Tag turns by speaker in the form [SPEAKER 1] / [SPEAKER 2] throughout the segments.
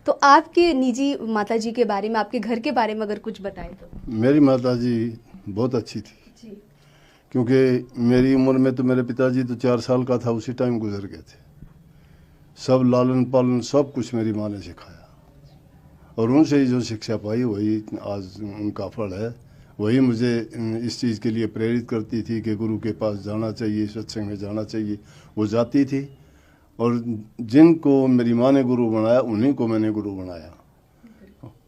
[SPEAKER 1] तो आपके निजी माताजी के बारे में, आपके घर के बारे में अगर कुछ बताएं तो।
[SPEAKER 2] मेरी माताजी बहुत अच्छी थी,
[SPEAKER 1] जी।
[SPEAKER 2] क्योंकि मेरी उम्र में तो मेरे पिताजी तो 4 साल का था, उसी टाइम गुजर गए थे। सब लालन पालन सब कुछ मेरी माँ ने सिखाया, और उनसे ही जो शिक्षा पाई वही आज उनका फल है। वही मुझे इस चीज़ के लिए प्रेरित करती थी कि गुरु के पास जाना चाहिए, सत्संग में जाना चाहिए। वो जाती थी, और जिनको मेरी माँ ने गुरु बनाया उन्हीं को मैंने गुरु बनाया।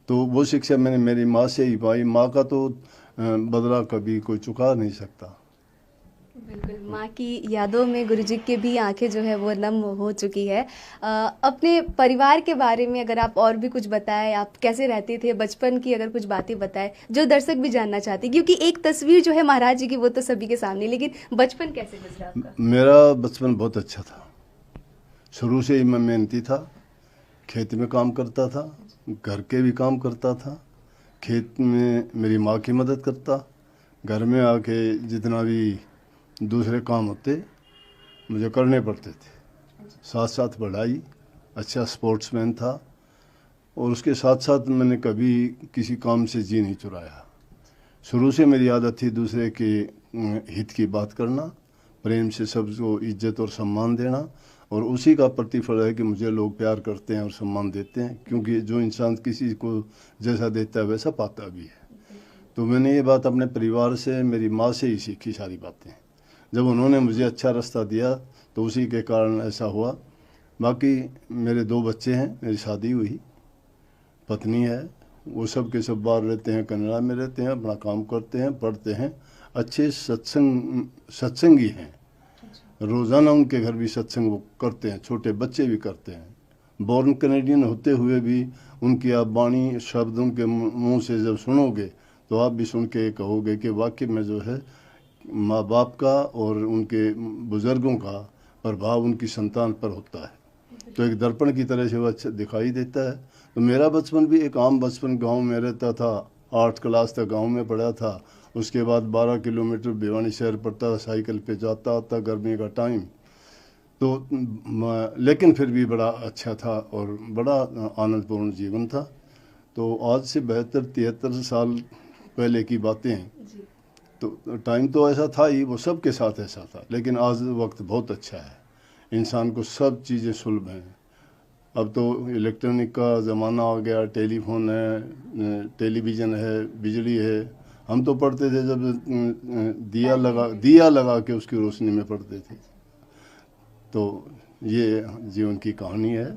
[SPEAKER 2] तो वो शिक्षा मैंने मेरी माँ से ही पाई। माँ का तो बदला कभी कोई चुका नहीं सकता।
[SPEAKER 1] बिल्कुल, माँ की यादों में गुरुजी की भी आंखें जो है वो नम हो चुकी है। अपने परिवार के बारे में अगर आप और भी कुछ बताएं, आप कैसे रहते थे, बचपन की अगर कुछ बातें बताएं जो दर्शक भी जानना चाहते हैं, क्योंकि एक तस्वीर जो है महाराज जी की वो तो सभी के सामने, लेकिन बचपन कैसे गुजरा आपका?
[SPEAKER 2] मेरा बचपन बहुत अच्छा था। शुरू से ही मैं मेहनती था, खेत में काम करता था, घर के भी काम करता था। खेत में मेरी माँ की मदद करता, घर में आके जितना भी दूसरे काम होते मुझे करने पड़ते थे। साथ साथ पढ़ाई, अच्छा स्पोर्ट्समैन था, और उसके साथ साथ मैंने कभी किसी काम से जी नहीं चुराया। शुरू से मेरी आदत थी दूसरे के हित की बात करना, प्रेम से सबको इज्जत और सम्मान देना, और उसी का प्रतिफल है कि मुझे लोग प्यार करते हैं और सम्मान देते हैं, क्योंकि जो इंसान किसी को जैसा देता है वैसा पाता भी है। तो मैंने ये बात अपने परिवार से, मेरी माँ से ही सीखी सारी बातें। जब उन्होंने मुझे अच्छा रास्ता दिया तो उसी के कारण ऐसा हुआ। बाकी मेरे 2 बच्चे हैं, मेरी शादी हुई, पत्नी है, वो सब के सब बाहर रहते हैं, कनाडा में रहते हैं, अपना काम करते हैं, पढ़ते हैं, अच्छे सत्संगी हैं। रोज़ाना उनके घर भी सत्संग वो करते हैं, छोटे बच्चे भी करते हैं। बॉर्न कनेडियन होते हुए भी उनकी आप वाणी शब्द उनके मुंह से जब सुनोगे तो आप भी सुन के कहोगे कि वाकई में जो है माँ बाप का और उनके बुज़ुर्गों का प्रभाव उनकी संतान पर होता है। तो एक दर्पण की तरह से वो अच्छा दिखाई देता है। तो मेरा बचपन भी एक आम बचपन, गांव में रहता था, 8 क्लास तक गांव में पढ़ा था। उसके बाद 12 किलोमीटर भिवानी शहर पड़ता था, साइकिल पे जाता आता, गर्मी का टाइम। तो लेकिन फिर भी बड़ा अच्छा था और बड़ा आनंदपूर्ण जीवन था। तो आज से 72-73 साल पहले की बातें हैं। तो टाइम तो ऐसा था ही, वो सब के साथ ऐसा था, लेकिन आज वक्त बहुत अच्छा है, इंसान को सब चीज़ें सुलभ हैं। अब तो इलेक्ट्रॉनिक का ज़माना आ गया, टेलीफोन है, टेलीविज़न है, बिजली है। हम तो पढ़ते थे जब दिया लगा के उसकी रोशनी में पढ़ते थे। तो ये जीवन की कहानी है।